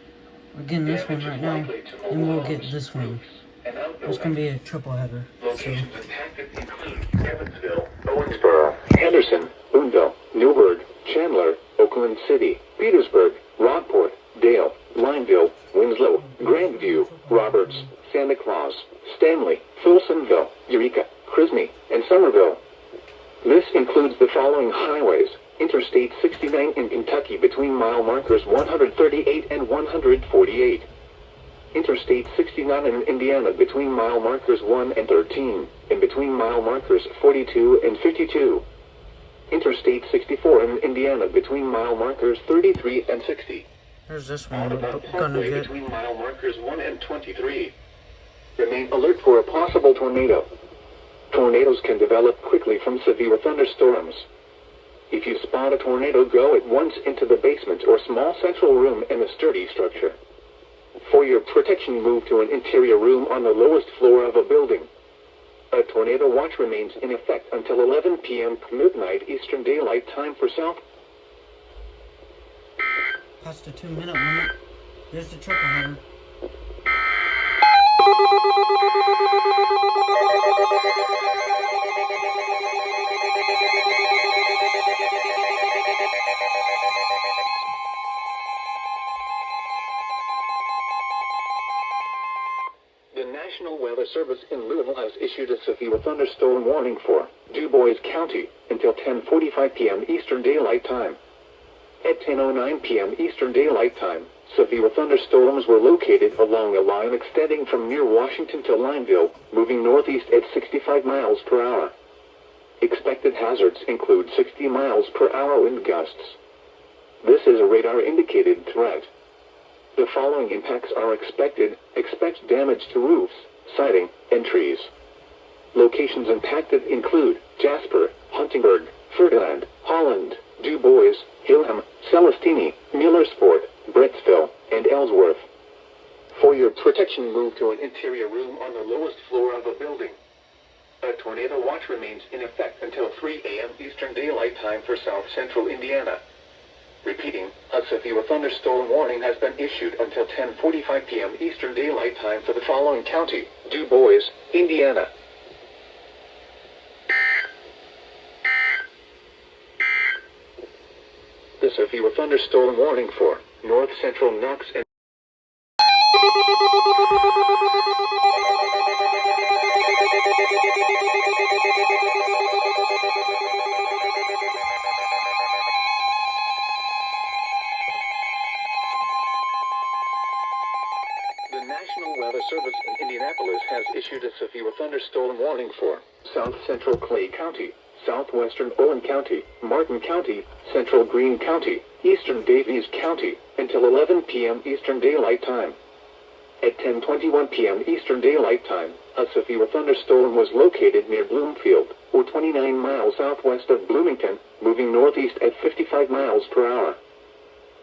We're getting this one right now, and we'll get this one. And It's gonna be a triple header. So, locations impacted include Evansville, Owensboro, Henderson, Boonville, Newburgh, Chandler, Oakland City, Petersburg, Rockport, Dale, Lineville, Winslow, Grandview, Roberts, Santa Claus, Stanley, Folsomville, Eureka, Crisney, and Somerville. This includes the following highways: Interstate 69 in Kentucky between mile markers 138 and 148. Interstate 69 in Indiana between mile markers 1 and 13, and between mile markers 42 and 52. Interstate 64 in Indiana between mile markers 33 and 60. there's this one Roundabout we're gonna Parkway get. between mile markers 1 and 23. Remain alert for a possible tornado. Tornadoes can develop quickly from severe thunderstorms. If you spot a tornado, go at once into the basement or small central room in a sturdy structure. For your protection, move to an interior room on the lowest floor of a building. A tornado watch remains in effect until 11 p.m. midnight Eastern Daylight Time for South. Past the 2-minute limit. Here's the triple header. The National Weather Service in Louisville has issued a severe thunderstorm warning for DuBois County until 10:45 p.m. Eastern Daylight Time. At 10:09 p.m. Eastern Daylight Time, severe thunderstorms were located along a line extending from near Washington to Lineville, moving northeast at 65 miles per hour. Expected hazards include 60 miles per hour wind gusts. This is a radar indicated threat. The following impacts are expected. Expect damage to roofs, siding, and trees. Locations impacted include Jasper, Huntingburg, Ferdinand, Holland, DuBois, Hillham, Celestini, Millersport, Brettsville, and Ellsworth. For your protection, move to an interior room on the lowest floor of a building. A tornado watch remains in effect until 3 a.m. Eastern Daylight Time for South Central Indiana. Repeating, a severe thunderstorm warning has been issued until 10:45 p.m. Eastern Daylight Time for the following county: DuBois, Indiana. The severe thunderstorm warning for north central Knox and The National Weather Service in Indianapolis has issued a severe thunderstorm warning for south central Clay County, southwestern Owen County, Martin County, central Greene County, eastern Davies County, until 11 p.m. Eastern Daylight Time. At 10:21 p.m. Eastern Daylight Time, a severe thunderstorm was located near Bloomfield, or 29 miles southwest of Bloomington, moving northeast at 55 miles per hour.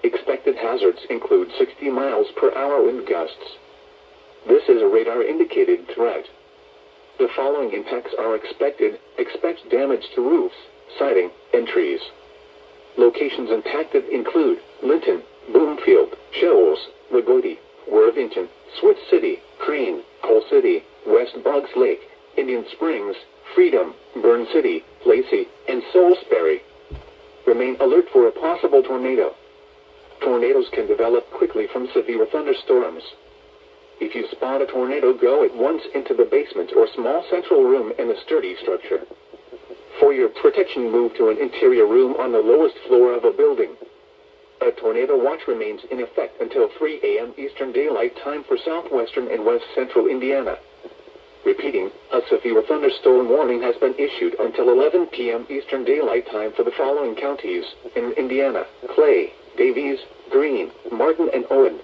Expected hazards include 60 miles per hour wind gusts. This is a radar-indicated threat. The following impacts are expected. Expect damage to roofs, siding, and trees. Locations impacted include Linton, Bloomfield, Shoals, Lagodi, Worthington, Switz City, Crane, Coal City, West Boggs Lake, Indian Springs, Freedom, Burn City, Lacey, and Salisbury. Remain alert for a possible tornado. Tornadoes can develop quickly from severe thunderstorms. If you spot a tornado, go at once into the basement or small central room in a sturdy structure. For your protection, move to an interior room on the lowest floor of a building. A tornado watch remains in effect until 3 a.m. Eastern Daylight Time for southwestern and west central Indiana. Repeating, a severe thunderstorm warning has been issued until 11 p.m. Eastern Daylight Time for the following counties in Indiana: Clay, Davies, Greene, Martin, and Owen.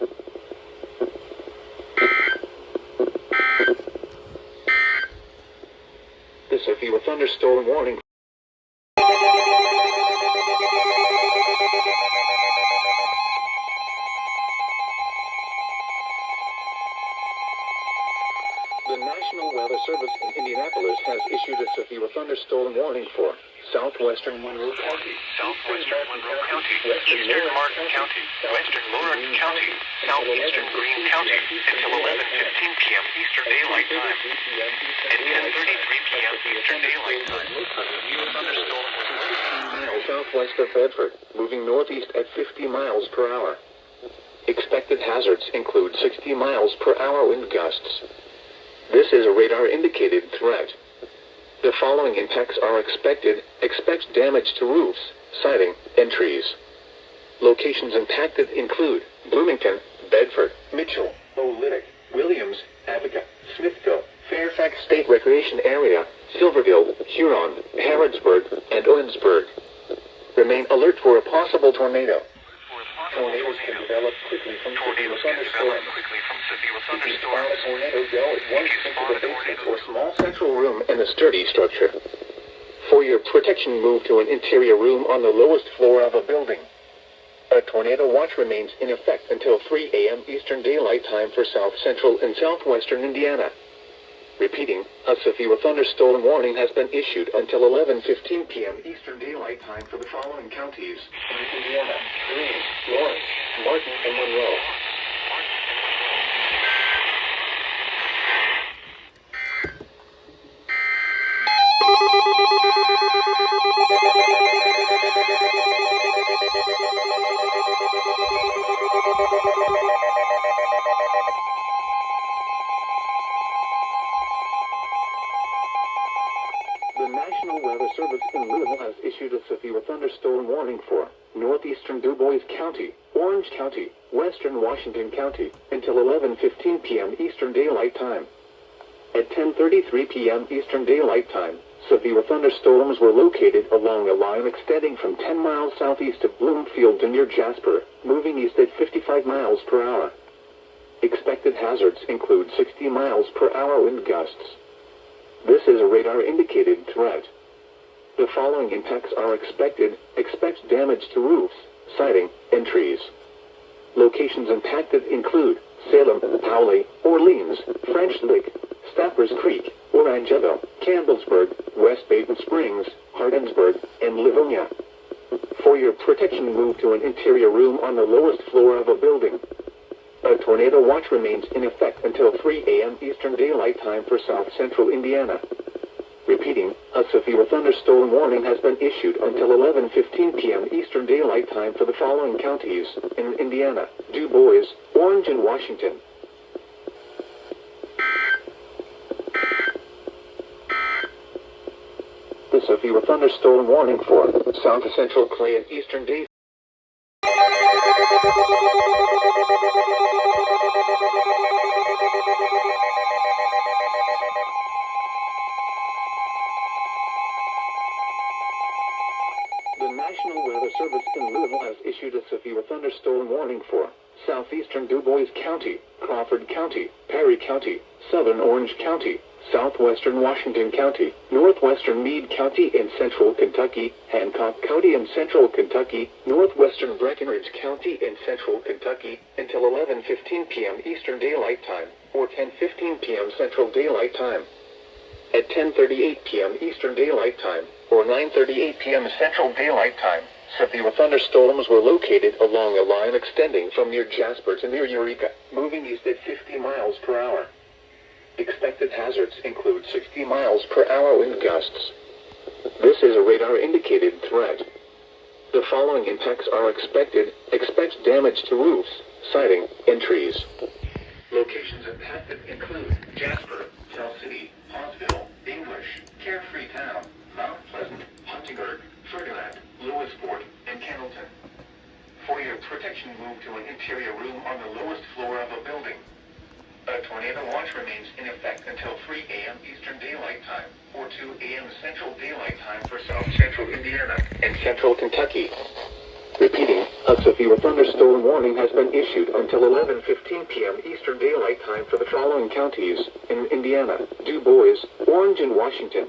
The severe thunderstorm warning. The National Weather Service in Indianapolis has issued a severe thunderstorm warning for southwestern Monroe County, Eastern Martin County, western Lawrence County, southeastern Greene County, until 11:15 p.m. Eastern Daylight Time. At 10:33 p.m. Eastern Daylight Time, severe thunderstorm was miles southwest of Bedford, moving northeast at 50 miles per hour. Expected hazards include 60 miles per hour wind gusts. This is a radar-indicated threat. The following impacts are expected. Expect damage to roofs, siding, and trees. Locations impacted include Bloomington, Bedford, Mitchell, Olytic, Williams, Abaca, Smithville, Fairfax State Recreation Area, Silverville, Huron, Harrodsburg, and Owensburg. Remain alert for a possible tornado. Tornadoes can develop quickly from severe thunderstorms. If you spot a tornado, go at once into the basement or small central room in a sturdy structure. For your protection, move to an interior room on the lowest floor of a building. A tornado watch remains in effect until 3 a.m. Eastern Daylight Time for south central and southwestern Indiana. Repeating, a severe thunderstorm warning has been issued until 11:15 p.m. Eastern Daylight Time for the following counties in Indiana: Greene, Lawrence, Martin, and Monroe. The National Weather Service in Louisville has issued a severe thunderstorm warning for northeastern DuBois County, Orange County, western Washington County, until 11:15 p.m. Eastern Daylight Time. At 10:33 p.m. Eastern Daylight Time, severe thunderstorms were located along a line extending from 10 miles southeast of Bloomfield to near Jasper, moving east at 55 miles per hour. Expected hazards include 60 miles per hour wind gusts. This is a radar-indicated threat. The following impacts are expected. Expect damage to roofs, siding, and trees. Locations impacted include Salem, Powley, Orleans, French Lick, Staffers Creek, Orangeville, Campbellsburg, West Baden Springs, Hardinsburg, and Livonia. For your protection, move to an interior room on the lowest floor of a building. A tornado watch remains in effect until 3 a.m. Eastern Daylight Time for south central Indiana. Repeating, a severe thunderstorm warning has been issued until 11:15 p.m. Eastern Daylight Time for the following counties in Indiana: DuBois, Orange, and Washington. The severe thunderstorm warning for south central Clay and eastern Davies. The National Weather Service in Louisville has issued a severe thunderstorm warning for southeastern DuBois County, Crawford County, Perry County, southern Orange County, southwestern Washington County, northwestern Meade County and central Kentucky, Hancock County and central Kentucky, northwestern Breckinridge County and central Kentucky, until 11:15 p.m. Eastern Daylight Time, or 10:15 p.m. Central Daylight Time. At 10:38 p.m. Eastern Daylight Time, or 9:38 p.m. Central Daylight Time, severe thunderstorms were located along a line extending from near Jasper to near Eureka, moving east at 50 miles per hour. Expected hazards include 60 miles per hour wind gusts. This is a radar-indicated threat. The following impacts are expected. Expect damage to roofs, siding, and trees. Locations impacted include Jasper, Tell City, Huntsville, English, Carefree Town, Mount Pleasant, Huntingburg, Ferdinand, Lewisport, and Kennelton. For your protection, move to an interior room on the lowest floor of a building. A tornado watch remains in effect until 3 a.m. Eastern Daylight Time, or 2 a.m. Central Daylight Time for South Central Indiana and Central Kentucky. Repeating, a severe thunderstorm warning has been issued until 11:15 p.m. Eastern Daylight Time for the following counties in Indiana: DuBois, Orange, and Washington.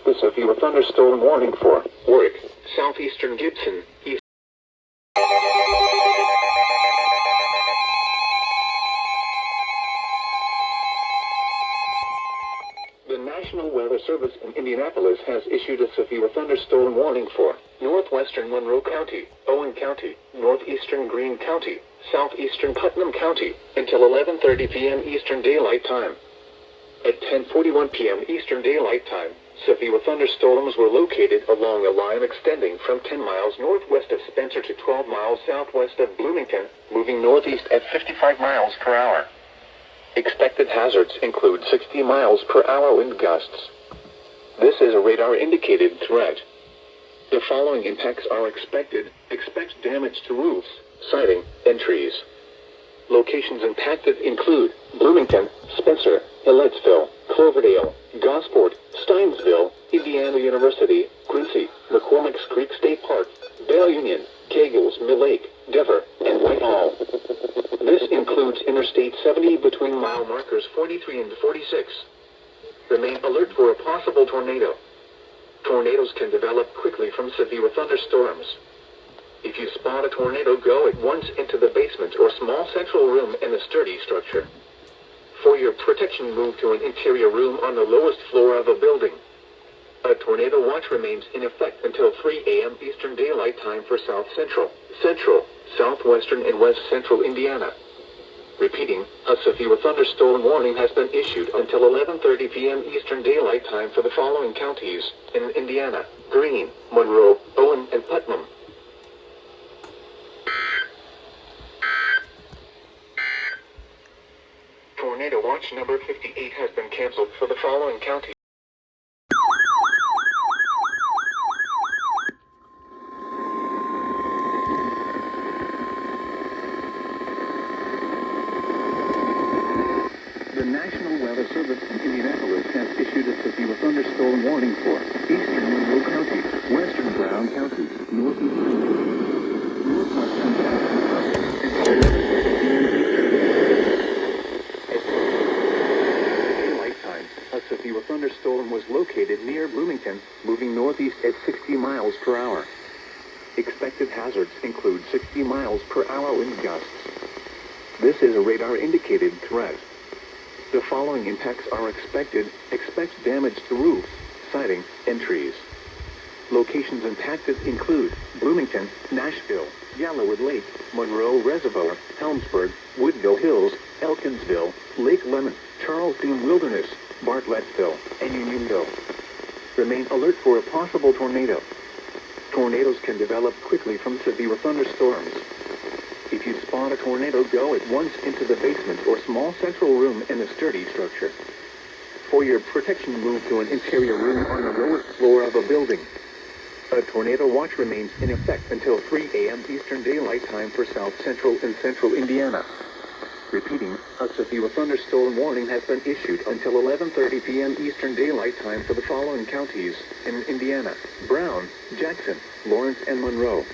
The severe thunderstorm warning for Warwick, southeastern Gibson, east. The National Weather Service in Indianapolis has issued a severe thunderstorm warning for northwestern Monroe County, Owen County, northeastern Greene County, southeastern Putnam County, until 11:30 p.m. Eastern Daylight Time. At 10:41 p.m. Eastern Daylight Time, severe thunderstorms were located along a line extending from 10 miles northwest of Spencer to 12 miles southwest of Bloomington, moving northeast at 55 miles per hour. Expected hazards include 60 miles per hour wind gusts. This is a radar-indicated threat. The following impacts are expected. Expect damage to roofs, siding, and trees. Locations impacted include Bloomington, Spencer, Hilletsville, Cloverdale, Gosport, Steinsville, Indiana University, Quincy, McCormick's Creek State Park, Belle Union, Kegels, Mill Lake, Dever, and Whitehall. This includes Interstate 70 between mile markers 43 and 46. Remain alert for a possible tornado. Tornadoes can develop quickly from severe thunderstorms. If you spot a tornado, go at once into the basement or small central room in a sturdy structure. For your protection, move to an interior room on the lowest floor of a building. A tornado watch remains in effect until 3 a.m. Eastern Daylight Time for South Central, Southwestern, and West Central Indiana. Repeating, a severe thunderstorm warning has been issued until 11:30 p.m. Eastern Daylight Time for the following counties in Indiana: Greene, Monroe, Owen, and Putnam. Tornado watch number 58 has been canceled for the following counties. The National Weather Service in Indianapolis has issued a severe thunderstorm warning for eastern Monroe County, western Brown County, northeastern northwestern Daylight time. A severe thunderstorm was located near Bloomington, moving northeast at 60 miles per hour. Expected hazards include 60 miles per hour wind gusts. This is a radar-indicated threat. The following impacts are expected. Expect damage to roofs, siding, and trees. Locations impacted include Bloomington, Nashville, Yellowwood Lake, Monroe Reservoir, Helmsburg, Woodville Hills, Elkinsville, Lake Lemon, Charleston Wilderness, Bartlettsville, and Unionville. Remain alert for a possible tornado. Tornadoes can develop quickly from severe thunderstorms. If you spot a tornado, go at once into the basement or small central room in a sturdy structure. For your protection, move to an interior room on the lowest floor of a building. A tornado watch remains in effect until 3 a.m. Eastern Daylight Time for South Central and Central Indiana. Repeating, a severe thunderstorm warning has been issued until 11:30 p.m. Eastern Daylight Time for the following counties in Indiana: Brown, Jackson, Lawrence, and Monroe.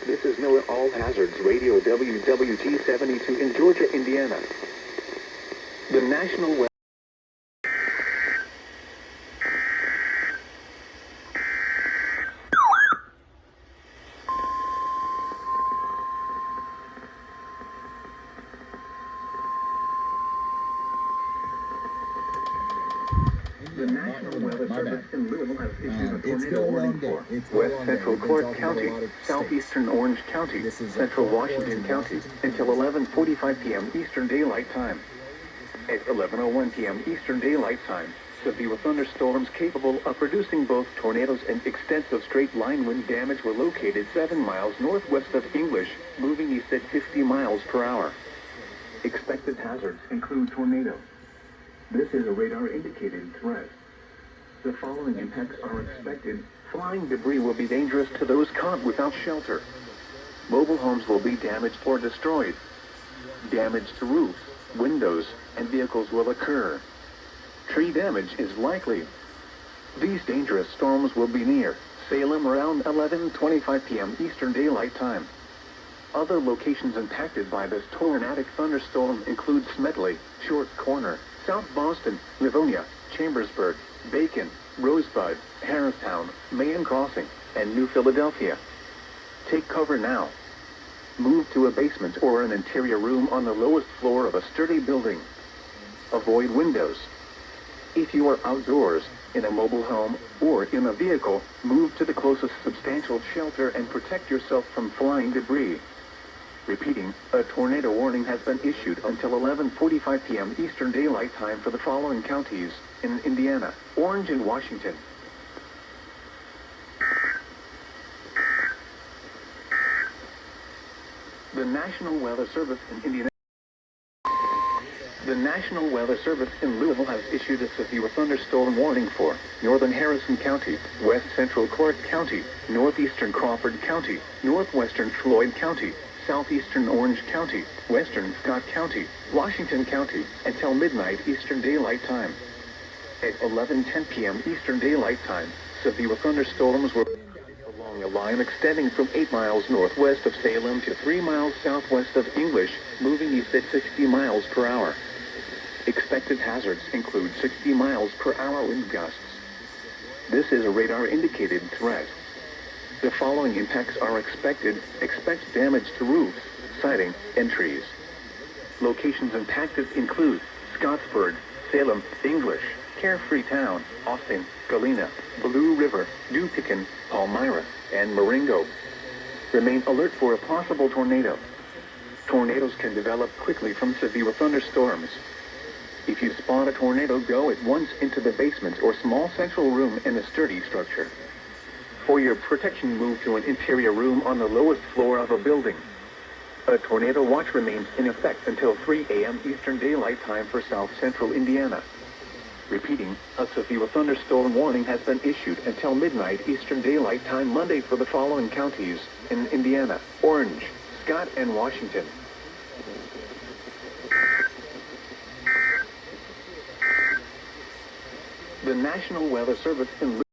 This is NOAA All Hazards Radio WWT 72 in Georgia, Indiana. The National Weather Service in Louisville has issued a tornado warning for West Central Clark County, Southeastern Orange County, Central Washington County until 11:45 p.m. Eastern Daylight Time. At 11:01 p.m. Eastern Daylight Time, severe thunderstorms capable of producing both tornadoes and extensive straight-line wind damage were located 7 miles northwest of English, moving east at 50 miles per hour. Expected hazards include tornado. This is a radar-indicated threat. The following impacts are expected. Flying debris will be dangerous to those caught without shelter. Mobile homes will be damaged or destroyed. Damage to roofs, windows, and vehicles will occur. Tree damage is likely. These dangerous storms will be near Salem around 11:25 p.m. Eastern Daylight Time. Other locations impacted by this tornadic thunderstorm include Smedley, Short Corner, South Boston, Livonia, Chambersburg, Bacon, Rosebud, Harristown, Main Crossing, and New Philadelphia. Take cover now. Move to a basement or an interior room on the lowest floor of a sturdy building. Avoid windows. If you are outdoors, in a mobile home, or in a vehicle, move to the closest substantial shelter and protect yourself from flying debris. Repeating, a tornado warning has been issued until 11:45 p.m. Eastern Daylight Time for the following counties in Indiana: Orange and Washington. The National Weather Service in Indiana. The National Weather Service in Louisville has issued a severe thunderstorm warning for northern Harrison County, west central Clark County, northeastern Crawford County, northwestern Floyd County, southeastern Orange County, western Scott County, Washington County, until midnight Eastern Daylight Time. At 11:10 p.m. Eastern Daylight Time, severe thunderstorms were along a line extending from 8 miles northwest of Salem to 3 miles southwest of English, moving east at 60 miles per hour. Expected hazards include 60 miles per hour wind gusts. This is a radar-indicated threat. The following impacts are expected. Expect damage to roofs, siding, and trees. Locations impacted include Scottsburg, Salem, English, Carefree Town, Austin, Galena, Blue River, Dupicon, Palmyra, and Marengo. Remain alert for a possible tornado. Tornadoes can develop quickly from severe thunderstorms. If you spot a tornado, go at once into the basement or small central room in a sturdy structure. For your protection, move to an interior room on the lowest floor of a building. A tornado watch remains in effect until 3 a.m. Eastern Daylight Time for South Central Indiana. Repeating, a severe thunderstorm warning has been issued until midnight Eastern Daylight Time Monday for the following counties in Indiana: Orange, Scott, and Washington. The National Weather Service in